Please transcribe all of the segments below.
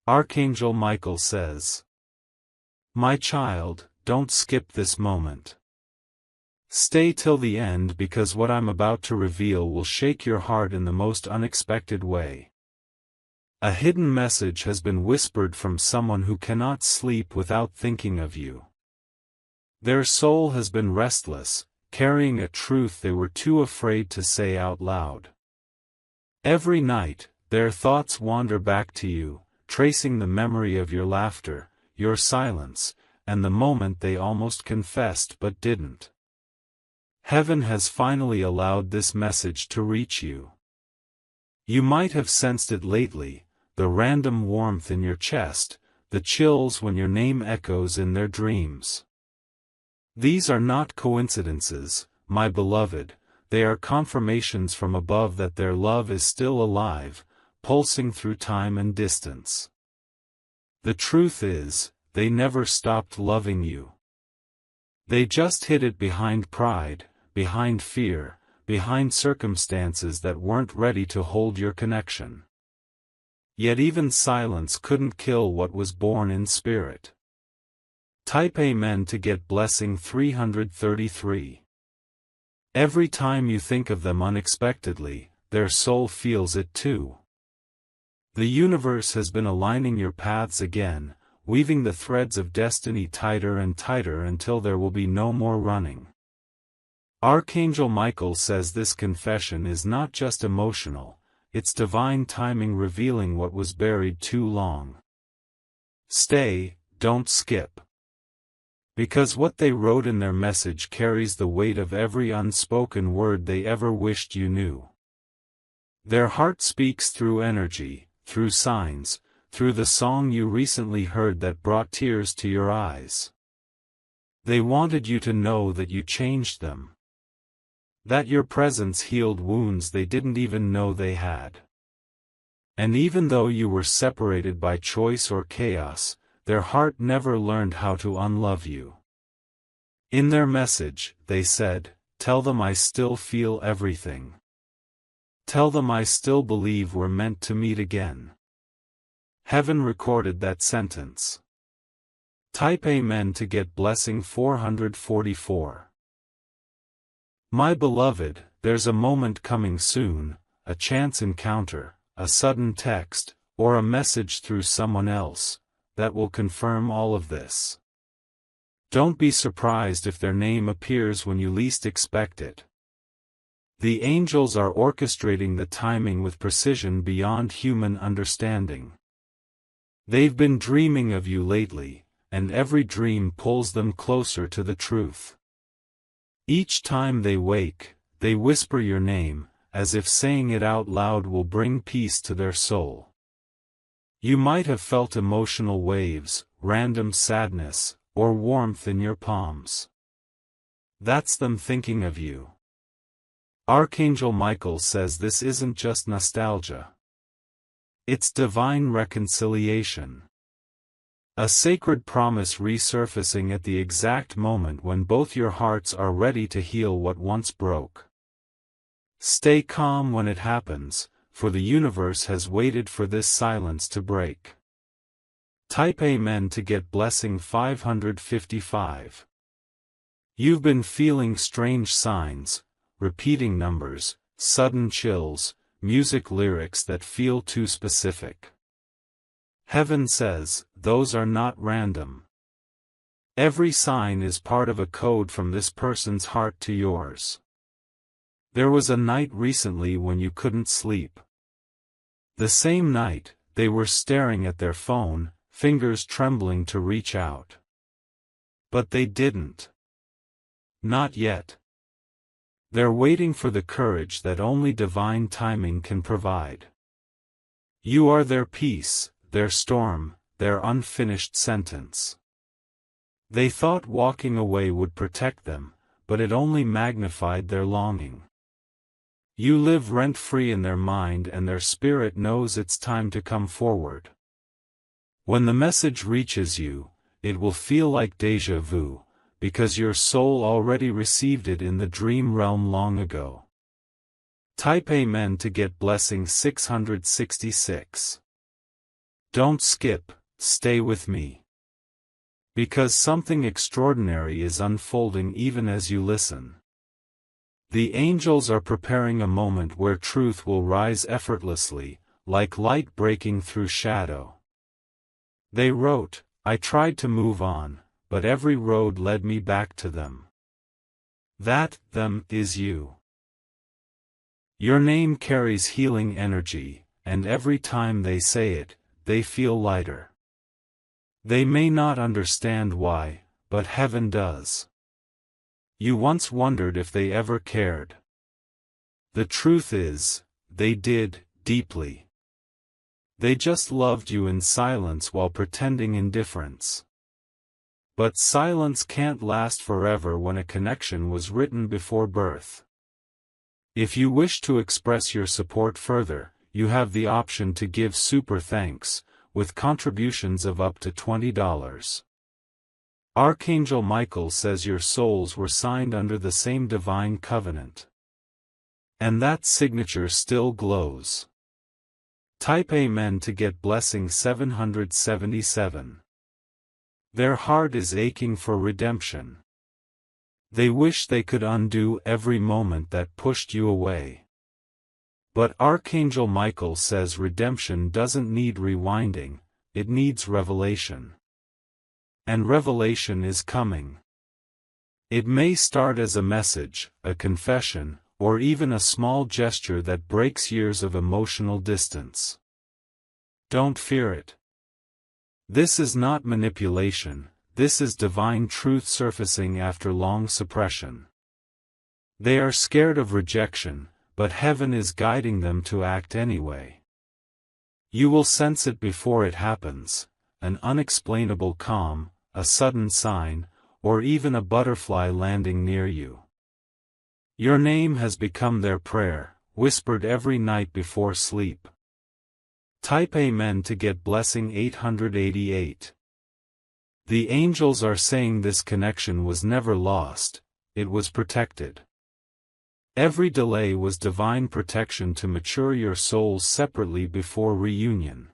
Archangel Michael says, "My child, don't skip this moment. Stay till the end because what I'm about to reveal will shake your heart in the most unexpected way. A hidden message has been whispered from someone who cannot sleep without thinking of you. Their soul has been restless, carrying a truth they were too afraid to say out loud. Every night, their thoughts wander back to you, tracing the memory of your laughter, your silence, and the moment they almost confessed but didn't. Heaven has finally allowed this message to reach you. You might have sensed it lately, the random warmth in your chest, the chills when your name echoes in their dreams. These are not coincidences, my beloved, they are confirmations from above that their love is still alive, pulsing through time and distance. The truth is, they never stopped loving you. They just hid it behind pride, behind fear, behind circumstances that weren't ready to hold your connection. Yet even silence couldn't kill what was born in spirit. Type Amen to get blessing 333. Every time you think of them unexpectedly, their soul feels it too. The universe has been aligning your paths again, weaving the threads of destiny tighter and tighter until there will be no more running. Archangel Michael says this confession is not just emotional, it's divine timing revealing what was buried too long. Stay, don't skip. Because what they wrote in their message carries the weight of every unspoken word they ever wished you knew. Their heart speaks through energy, through signs, through the song you recently heard that brought tears to your eyes. They wanted you to know that you changed them. That your presence healed wounds they didn't even know they had. And even though you were separated by choice or chaos, their heart never learned how to unlove you. In their message, they said, "Tell them I still feel everything. Tell them I still believe we're meant to meet again." Heaven recorded that sentence. Type Amen to get blessing 444. My beloved, there's a moment coming soon, a chance encounter, a sudden text, or a message through someone else, that will confirm all of this. Don't be surprised if their name appears when you least expect it. The angels are orchestrating the timing with precision beyond human understanding. They've been dreaming of you lately, and every dream pulls them closer to the truth. Each time they wake, they whisper your name, as if saying it out loud will bring peace to their soul. You might have felt emotional waves, random sadness, or warmth in your palms. That's them thinking of you. Archangel Michael says this isn't just nostalgia. It's divine reconciliation. A sacred promise resurfacing at the exact moment when both your hearts are ready to heal what once broke. Stay calm when it happens, for the universe has waited for this silence to break. Type Amen to get blessing 555. You've been feeling strange signs, repeating numbers, sudden chills, music lyrics that feel too specific. Heaven says, those are not random. Every sign is part of a code from this person's heart to yours. There was a night recently when you couldn't sleep. The same night, they were staring at their phone, fingers trembling to reach out. But they didn't. Not yet. They're waiting for the courage that only divine timing can provide. You are their peace, their storm, their unfinished sentence. They thought walking away would protect them, but it only magnified their longing. You live rent-free in their mind and their spirit knows it's time to come forward. When the message reaches you, it will feel like déjà vu, because your soul already received it in the dream realm long ago. Type Amen to get blessing 666. Don't skip, stay with me. Because something extraordinary is unfolding even as you listen. The angels are preparing a moment where truth will rise effortlessly, like light breaking through shadow. They wrote, I tried to move on, but every road led me back to them. That, them, is you. Your name carries healing energy, and every time they say it, they feel lighter. They may not understand why, but heaven does. You once wondered if they ever cared. The truth is, they did, deeply. They just loved you in silence while pretending indifference. But silence can't last forever when a connection was written before birth. If you wish to express your support further, you have the option to give super thanks, with contributions of up to $20. Archangel Michael says your souls were signed under the same divine covenant. And that signature still glows. Type Amen to get blessing 777. Their heart is aching for redemption. They wish they could undo every moment that pushed you away. But Archangel Michael says redemption doesn't need rewinding, it needs revelation. And revelation is coming. It may start as a message, a confession, or even a small gesture that breaks years of emotional distance. Don't fear it. This is not manipulation, this is divine truth surfacing after long suppression. They are scared of rejection, but heaven is guiding them to act anyway. You will sense it before it happens, an unexplainable calm, a sudden sign, or even a butterfly landing near you. Your name has become their prayer, whispered every night before sleep. Type Amen to get blessing 888. The angels are saying this connection was never lost, it was protected. Every delay was divine protection to mature your souls separately before reunion.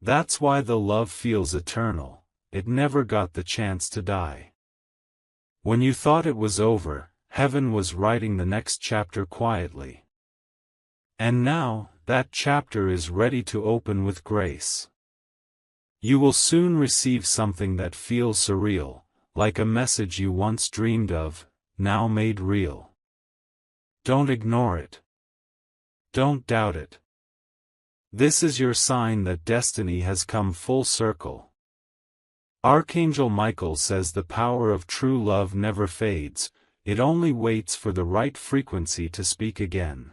That's why the love feels eternal, it never got the chance to die. When you thought it was over, heaven was writing the next chapter quietly. And now, that chapter is ready to open with grace. You will soon receive something that feels surreal, like a message you once dreamed of, now made real. Don't ignore it. Don't doubt it. This is your sign that destiny has come full circle. Archangel Michael says the power of true love never fades, it only waits for the right frequency to speak again.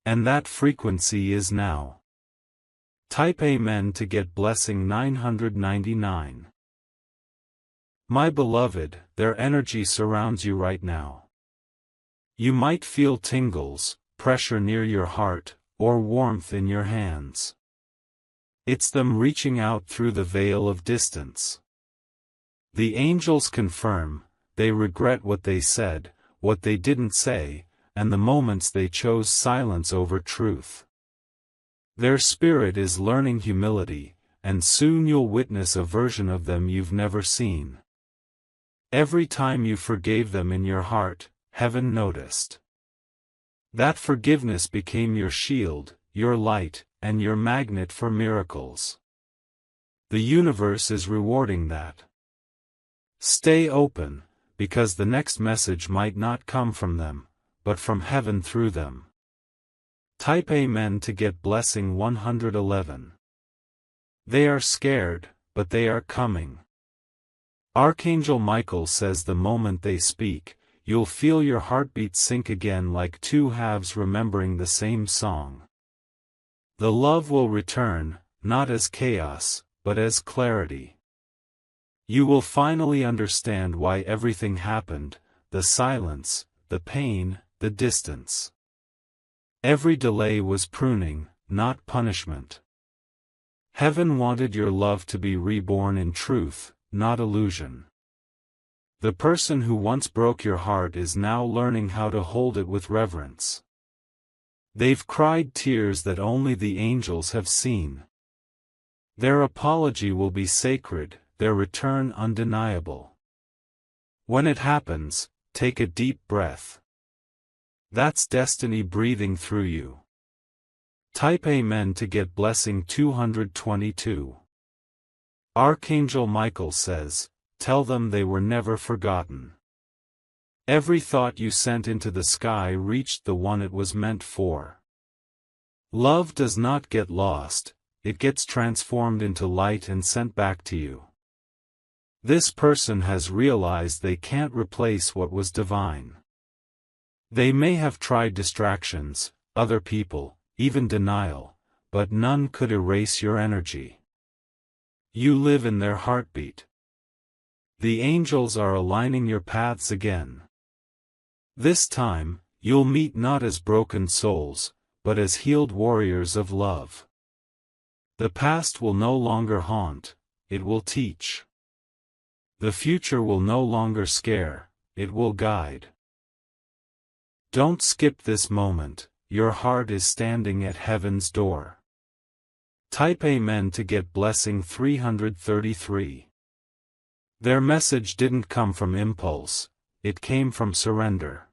And that frequency is now. Type Amen to get blessing 999. My beloved, their energy surrounds you right now. You might feel tingles, pressure near your heart, or warmth in your hands. It's them reaching out through the veil of distance. The angels confirm, they regret what they said, what they didn't say, and the moments they chose silence over truth. Their spirit is learning humility, and soon you'll witness a version of them you've never seen. Every time you forgave them in your heart, heaven noticed. That forgiveness became your shield, your light, and your magnet for miracles. The universe is rewarding that. Stay open, because the next message might not come from them, but from heaven through them. Type Amen to get blessing 111. They are scared, but they are coming. Archangel Michael says the moment they speak, you'll feel your heartbeat sink again like two halves remembering the same song. The love will return, not as chaos, but as clarity. You will finally understand why everything happened, the silence, the pain, the distance. Every delay was pruning, not punishment. Heaven wanted your love to be reborn in truth, not illusion. The person who once broke your heart is now learning how to hold it with reverence. They've cried tears that only the angels have seen. Their apology will be sacred, their return undeniable. When it happens, take a deep breath. That's destiny breathing through you. Type Amen to get blessing 222. Archangel Michael says, tell them they were never forgotten. Every thought you sent into the sky reached the one it was meant for. Love does not get lost, it gets transformed into light and sent back to you. This person has realized they can't replace what was divine. They may have tried distractions, other people, even denial, but none could erase your energy. You live in their heartbeat. The angels are aligning your paths again. This time, you'll meet not as broken souls, but as healed warriors of love. The past will no longer haunt, it will teach. The future will no longer scare, it will guide. Don't skip this moment, your heart is standing at heaven's door. Type Amen to get blessing 333. Their message didn't come from impulse, it came from surrender.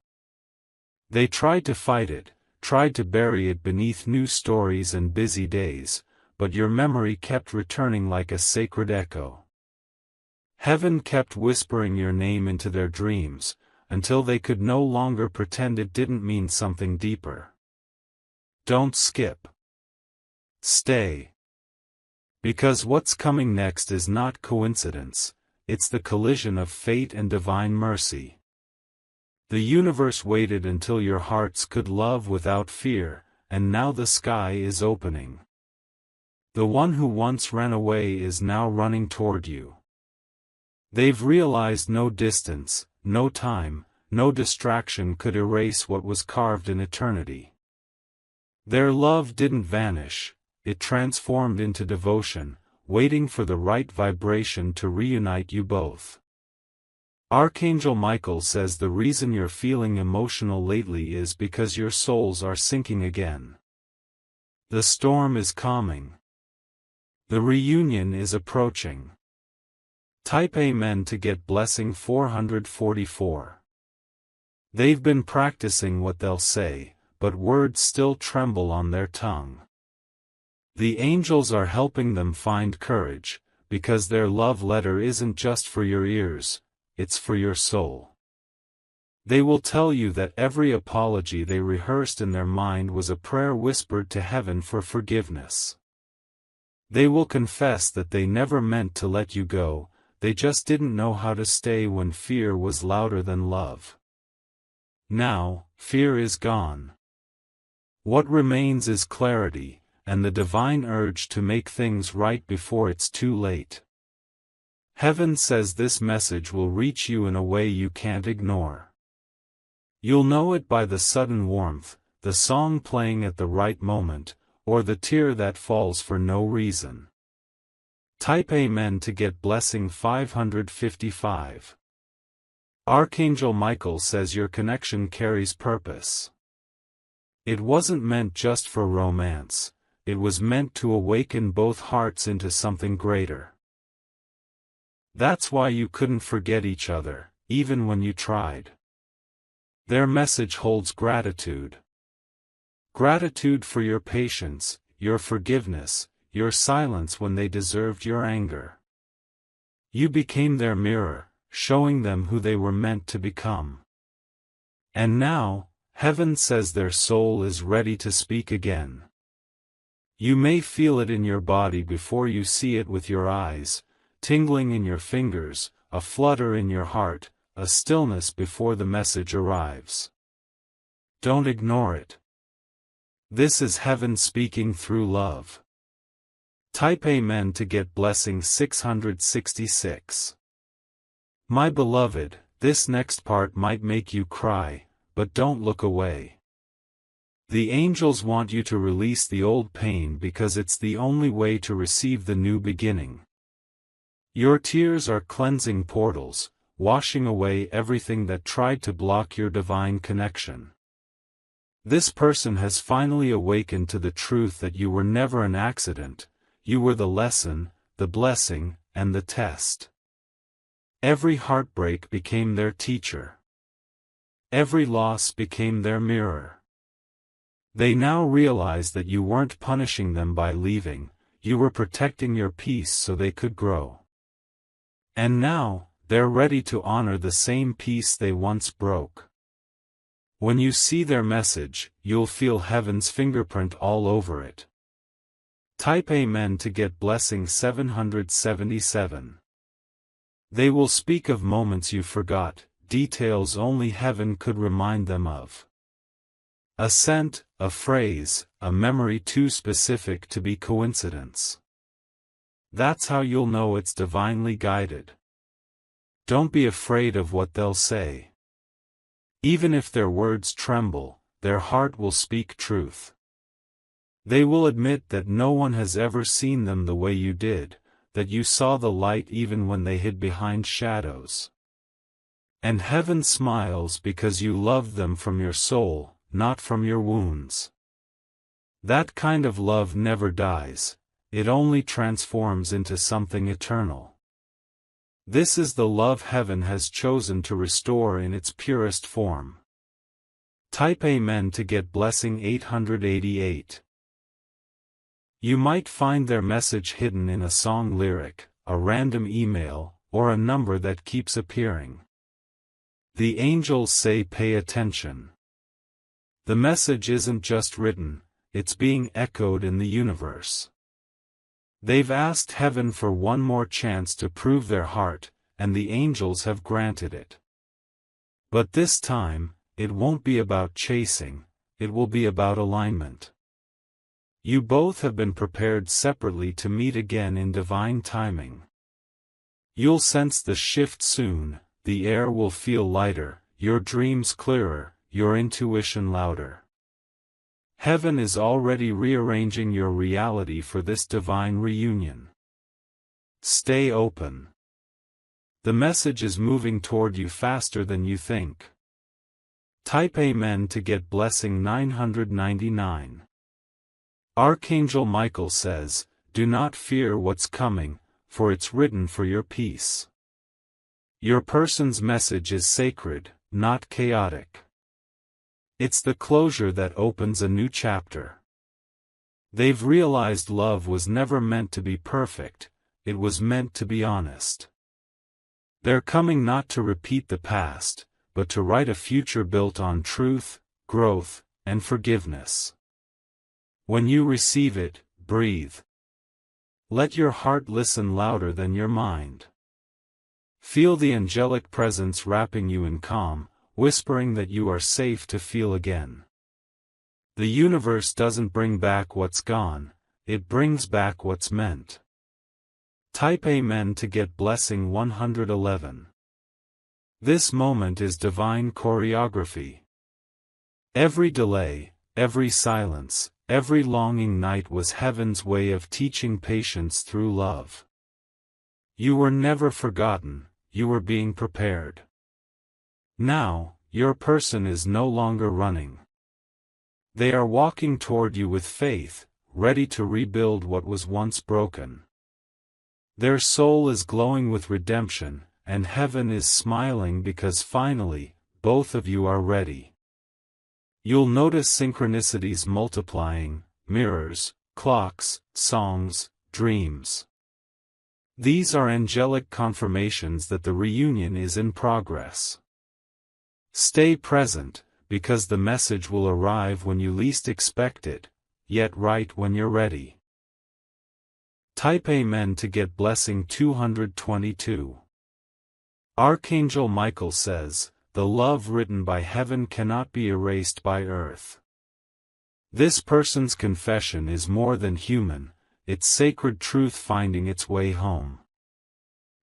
They tried to fight it, tried to bury it beneath new stories and busy days, but your memory kept returning like a sacred echo. Heaven kept whispering your name into their dreams, until they could no longer pretend it didn't mean something deeper. Don't skip. Stay. Because what's coming next is not coincidence, it's the collision of fate and divine mercy. The universe waited until your hearts could love without fear, and now the sky is opening. The one who once ran away is now running toward you. They've realized no distance, no time, no distraction could erase what was carved in eternity. Their love didn't vanish, it transformed into devotion, waiting for the right vibration to reunite you both. Archangel Michael says the reason you're feeling emotional lately is because your souls are sinking again. The storm is calming. The reunion is approaching. Type Amen to get blessing 444. They've been practicing what they'll say, but words still tremble on their tongue. The angels are helping them find courage, because their love letter isn't just for your ears, it's for your soul. They will tell you that every apology they rehearsed in their mind was a prayer whispered to heaven for forgiveness. They will confess that they never meant to let you go, they just didn't know how to stay when fear was louder than love. Now, fear is gone. What remains is clarity, and the divine urge to make things right before it's too late. Heaven says this message will reach you in a way you can't ignore. You'll know it by the sudden warmth, the song playing at the right moment, or the tear that falls for no reason. Type Amen to get blessing 555. Archangel Michael says your connection carries purpose. It wasn't meant just for romance, it was meant to awaken both hearts into something greater. That's why you couldn't forget each other, even when you tried. Their message holds gratitude. Gratitude for your patience, your forgiveness, your silence when they deserved your anger. You became their mirror, showing them who they were meant to become. And now, heaven says their soul is ready to speak again. You may feel it in your body before you see it with your eyes, tingling in your fingers, a flutter in your heart, a stillness before the message arrives. Don't ignore it. This is heaven speaking through love. Type Amen to get blessing 666. My beloved, this next part might make you cry, but don't look away. The angels want you to release the old pain because it's the only way to receive the new beginning. Your tears are cleansing portals, washing away everything that tried to block your divine connection. This person has finally awakened to the truth that you were never an accident, you were the lesson, the blessing, and the test. Every heartbreak became their teacher. Every loss became their mirror. They now realized that you weren't punishing them by leaving, you were protecting your peace so they could grow. And now, they're ready to honor the same peace they once broke. When you see their message, you'll feel heaven's fingerprint all over it. Type Amen to get blessing 777. They will speak of moments you forgot, details only heaven could remind them of. A scent, a phrase, a memory too specific to be coincidence. That's how you'll know it's divinely guided. Don't be afraid of what they'll say. Even if their words tremble, their heart will speak truth. They will admit that no one has ever seen them the way you did, that you saw the light even when they hid behind shadows. And heaven smiles because you loved them from your soul, not from your wounds. That kind of love never dies, it only transforms into something eternal. This is the love heaven has chosen to restore in its purest form. Type Amen to get blessing 888. You might find their message hidden in a song lyric, a random email, or a number that keeps appearing. The angels say pay attention. The message isn't just written, it's being echoed in the universe. They've asked heaven for one more chance to prove their heart, and the angels have granted it. But this time, it won't be about chasing, it will be about alignment. You both have been prepared separately to meet again in divine timing. You'll sense the shift soon, the air will feel lighter, your dreams clearer, your intuition louder. Heaven is already rearranging your reality for this divine reunion. Stay open. The message is moving toward you faster than you think. Type Amen to get blessing 999. Archangel Michael says, do not fear what's coming, for it's written for your peace. Your person's message is sacred, not chaotic. It's the closure that opens a new chapter. They've realized love was never meant to be perfect, it was meant to be honest. They're coming not to repeat the past, but to write a future built on truth, growth, and forgiveness. When you receive it, breathe. Let your heart listen louder than your mind. Feel the angelic presence wrapping you in calm, whispering that you are safe to feel again. The universe doesn't bring back what's gone, it brings back what's meant. Type Amen to get blessing 111. This moment is divine choreography. Every delay, every silence, every longing night was heaven's way of teaching patience through love. You were never forgotten, you were being prepared. Now, your person is no longer running. They are walking toward you with faith, ready to rebuild what was once broken. Their soul is glowing with redemption, and heaven is smiling because finally, both of you are ready. You'll notice synchronicities multiplying, mirrors, clocks, songs, dreams. These are angelic confirmations that the reunion is in progress. Stay present, because the message will arrive when you least expect it, yet right when you're ready. Type Amen to get blessing 222. Archangel Michael says, the love written by heaven cannot be erased by earth. This person's confession is more than human, it's sacred truth finding its way home.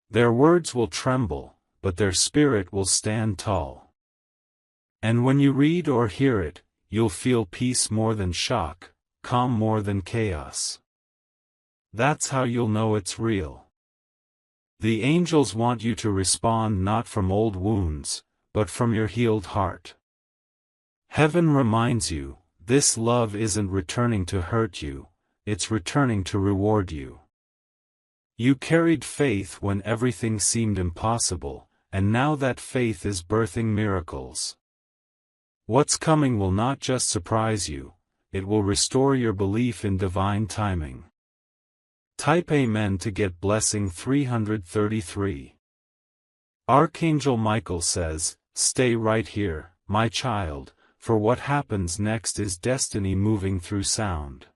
Their words will tremble, but their spirit will stand tall. And when you read or hear it, you'll feel peace more than shock, calm more than chaos. That's how you'll know it's real. The angels want you to respond not from old wounds, but from your healed heart. Heaven reminds you, this love isn't returning to hurt you, it's returning to reward you. You carried faith when everything seemed impossible, and now that faith is birthing miracles. What's coming will not just surprise you, it will restore your belief in divine timing. Type Amen to get blessing 333. Archangel Michael says, "Stay right here, my child, for what happens next is destiny moving through sound."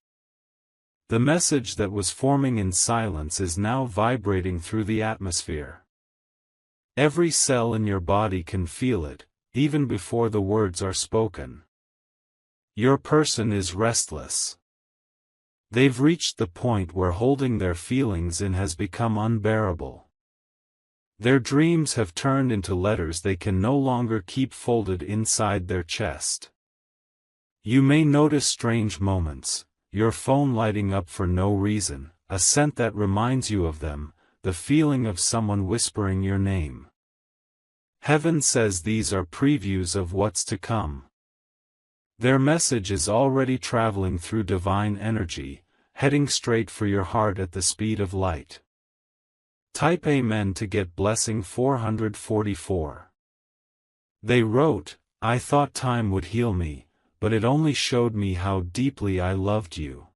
The message that was forming in silence is now vibrating through the atmosphere. Every cell in your body can feel it, even before the words are spoken. Your person is restless. They've reached the point where holding their feelings in has become unbearable. Their dreams have turned into letters they can no longer keep folded inside their chest. You may notice strange moments, your phone lighting up for no reason, a scent that reminds you of them, the feeling of someone whispering your name. Heaven says these are previews of what's to come. Their message is already traveling through divine energy, heading straight for your heart at the speed of light. Type Amen to get blessing 444. They wrote, "I thought time would heal me, but it only showed me how deeply I loved you."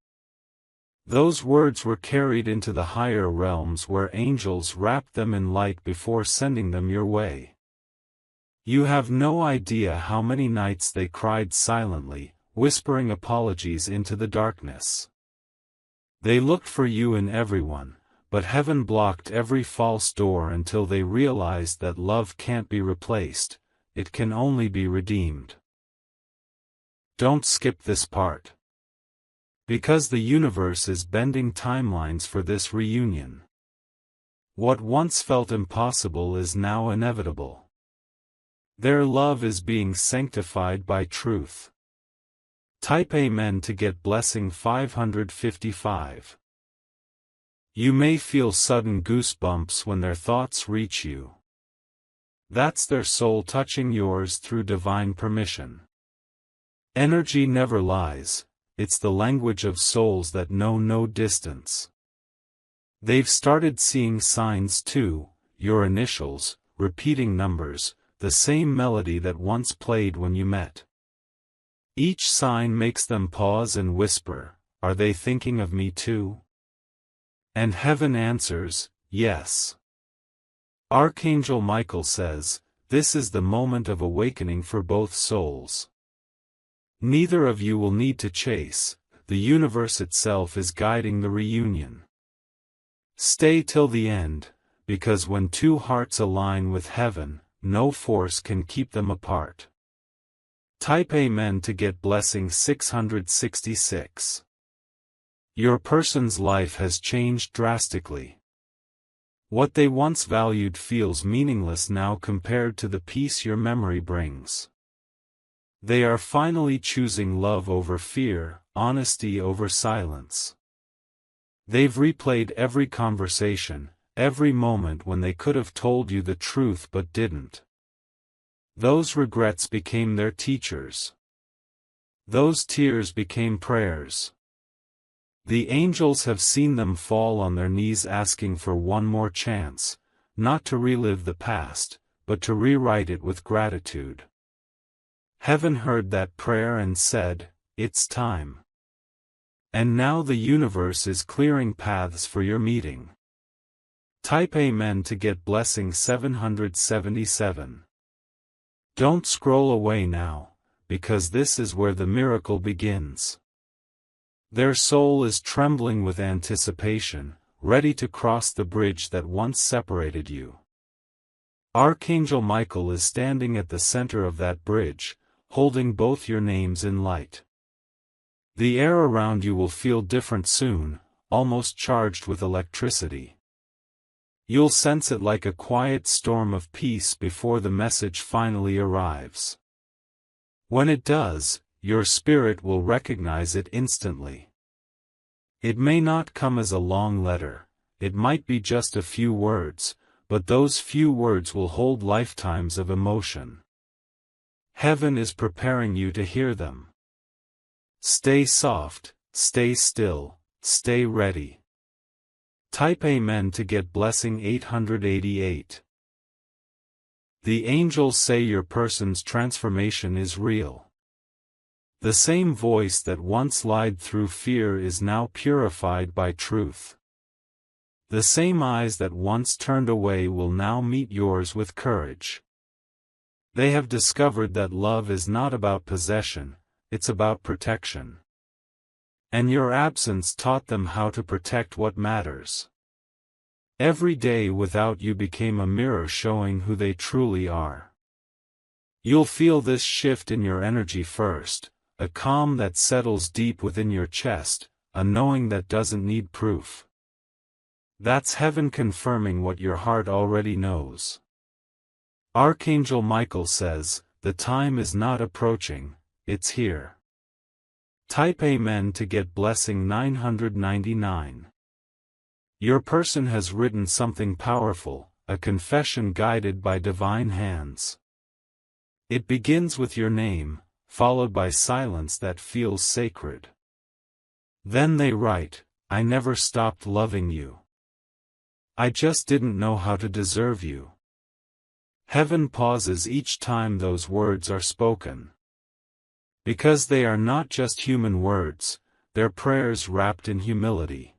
Those words were carried into the higher realms where angels wrapped them in light before sending them your way. You have no idea how many nights they cried silently, whispering apologies into the darkness. They looked for you in everyone, but heaven blocked every false door until they realized that love can't be replaced, it can only be redeemed. Don't skip this part. Because the universe is bending timelines for this reunion. What once felt impossible is now inevitable. Their love is being sanctified by truth. Type Amen to get blessing 555. You may feel sudden goosebumps when their thoughts reach you. That's their soul touching yours through divine permission. Energy never lies, it's the language of souls that know no distance. They've started seeing signs too, your initials, repeating numbers, the same melody that once played when you met. Each sign makes them pause and whisper, "Are they thinking of me too?" And heaven answers, "Yes." Archangel Michael says, "This is the moment of awakening for both souls. Neither of you will need to chase, the universe itself is guiding the reunion. Stay till the end, because when two hearts align with heaven, no force can keep them apart." Type Amen to get blessing 666. Your person's life has changed drastically. What they once valued feels meaningless now compared to the peace your memory brings. They are finally choosing love over fear, honesty over silence. They've replayed every conversation, every moment when they could have told you the truth but didn't. Those regrets became their teachers. Those tears became prayers. The angels have seen them fall on their knees asking for one more chance, not to relive the past, but to rewrite it with gratitude. Heaven heard that prayer and said, "It's time." And now the universe is clearing paths for your meeting. Type Amen to get blessing 777. Don't scroll away now, because this is where the miracle begins. Their soul is trembling with anticipation, ready to cross the bridge that once separated you. Archangel Michael is standing at the center of that bridge, holding both your names in light. The air around you will feel different soon, almost charged with electricity. You'll sense it like a quiet storm of peace before the message finally arrives. When it does, your spirit will recognize it instantly. It may not come as a long letter, it might be just a few words, but those few words will hold lifetimes of emotion. Heaven is preparing you to hear them. Stay soft, stay still, stay ready. Type Amen to get blessing 888. The angels say your person's transformation is real. The same voice that once lied through fear is now purified by truth. The same eyes that once turned away will now meet yours with courage. They have discovered that love is not about possession, it's about protection. And your absence taught them how to protect what matters. Every day without you became a mirror showing who they truly are. You'll feel this shift in your energy first, a calm that settles deep within your chest, a knowing that doesn't need proof. That's heaven confirming what your heart already knows. Archangel Michael says, the time is not approaching, it's here. Type Amen to get blessing 999. Your person has written something powerful, a confession guided by divine hands. It begins with your name, followed by silence that feels sacred. Then they write, I never stopped loving you. I just didn't know how to deserve you. Heaven pauses each time those words are spoken. Because they are not just human words, they're prayers wrapped in humility.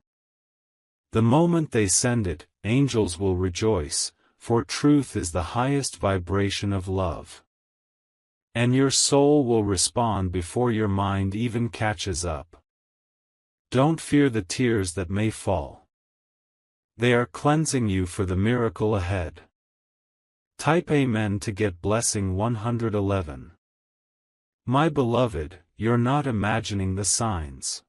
The moment they send it, angels will rejoice, for truth is the highest vibration of love. And your soul will respond before your mind even catches up. Don't fear the tears that may fall. They are cleansing you for the miracle ahead. Type Amen to get blessing 111. My beloved, you're not imagining the signs.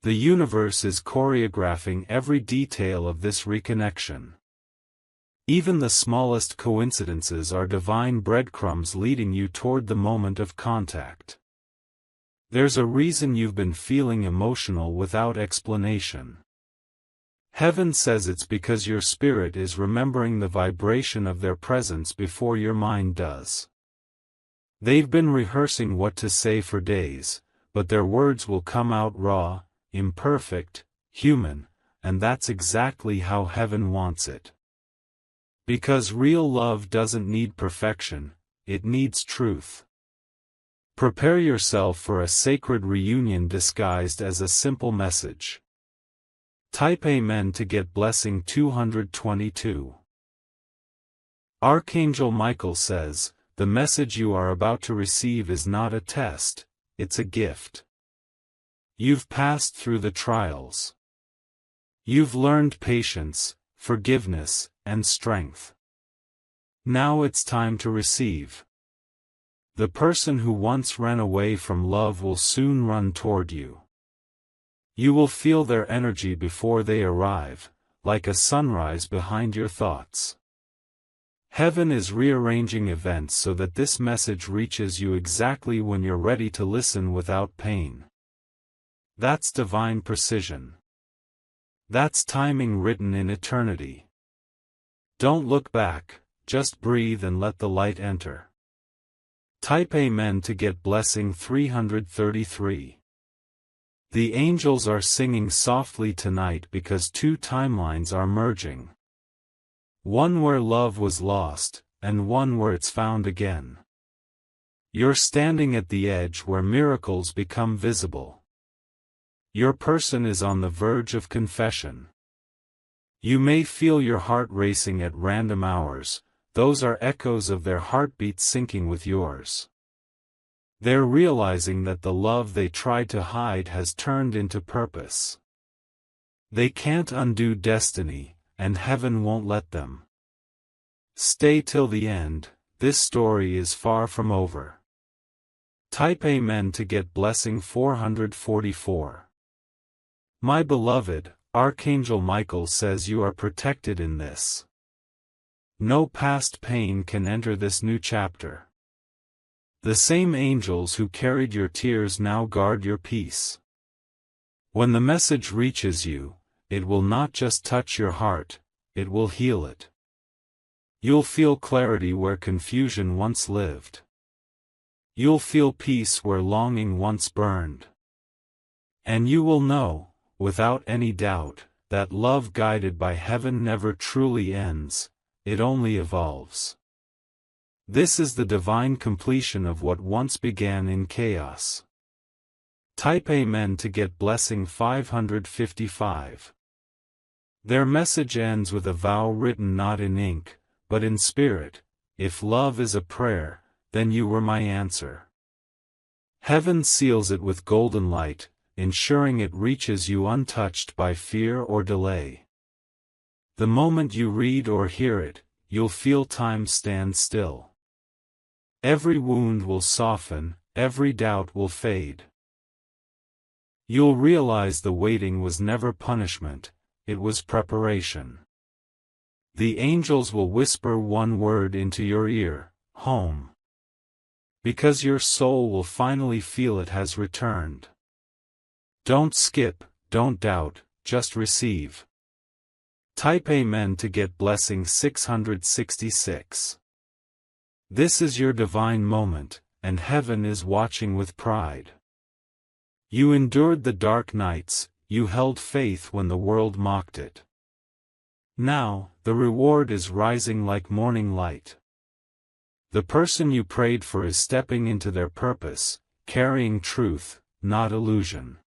The universe is choreographing every detail of this reconnection. Even the smallest coincidences are divine breadcrumbs leading you toward the moment of contact. There's a reason you've been feeling emotional without explanation. Heaven says it's because your spirit is remembering the vibration of their presence before your mind does. They've been rehearsing what to say for days, but their words will come out raw, imperfect, human, and that's exactly how heaven wants it. Because real love doesn't need perfection, it needs truth. Prepare yourself for a sacred reunion disguised as a simple message. Type Amen to get blessing 222. Archangel Michael says, the message you are about to receive is not a test, it's a gift. You've passed through the trials. You've learned patience, forgiveness, and strength. Now it's time to receive. The person who once ran away from love will soon run toward you. You will feel their energy before they arrive, like a sunrise behind your thoughts. Heaven is rearranging events so that this message reaches you exactly when you're ready to listen without pain. That's divine precision. That's timing written in eternity. Don't look back, just breathe and let the light enter. Type Amen to get blessing 333. The angels are singing softly tonight because two timelines are merging. One where love was lost, and one where it's found again. You're standing at the edge where miracles become visible. Your person is on the verge of confession. You may feel your heart racing at random hours, those are echoes of their heartbeats syncing with yours. They're realizing that the love they tried to hide has turned into purpose. They can't undo destiny, and heaven won't let them. Stay till the end, this story is far from over. Type Amen to get blessing 444. My beloved, Archangel Michael says you are protected in this. No past pain can enter this new chapter. The same angels who carried your tears now guard your peace. When the message reaches you, it will not just touch your heart, it will heal it. You'll feel clarity where confusion once lived. You'll feel peace where longing once burned. And you will know, without any doubt, that love guided by heaven never truly ends, it only evolves. This is the divine completion of what once began in chaos. Type Amen to get blessing 555. Their message ends with a vow written not in ink, but in spirit. If love is a prayer, then you were my answer. Heaven seals it with golden light, ensuring it reaches you untouched by fear or delay. The moment you read or hear it, you'll feel time stand still. Every wound will soften, every doubt will fade. You'll realize the waiting was never punishment, it was preparation. The angels will whisper one word into your ear, home. Because your soul will finally feel it has returned. Don't skip, don't doubt, just receive. Type Amen to get blessing 666. This is your divine moment, and heaven is watching with pride. You endured the dark nights, you held faith when the world mocked it. Now, the reward is rising like morning light. The person you prayed for is stepping into their purpose, carrying truth, not illusion.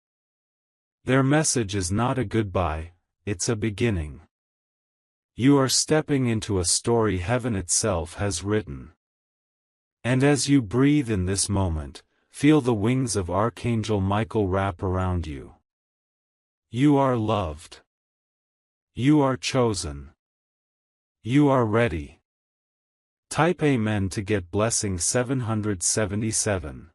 Their message is not a goodbye, it's a beginning. You are stepping into a story heaven itself has written. And as you breathe in this moment, feel the wings of Archangel Michael wrap around you. You are loved. You are chosen. You are ready. Type Amen to get blessing 777.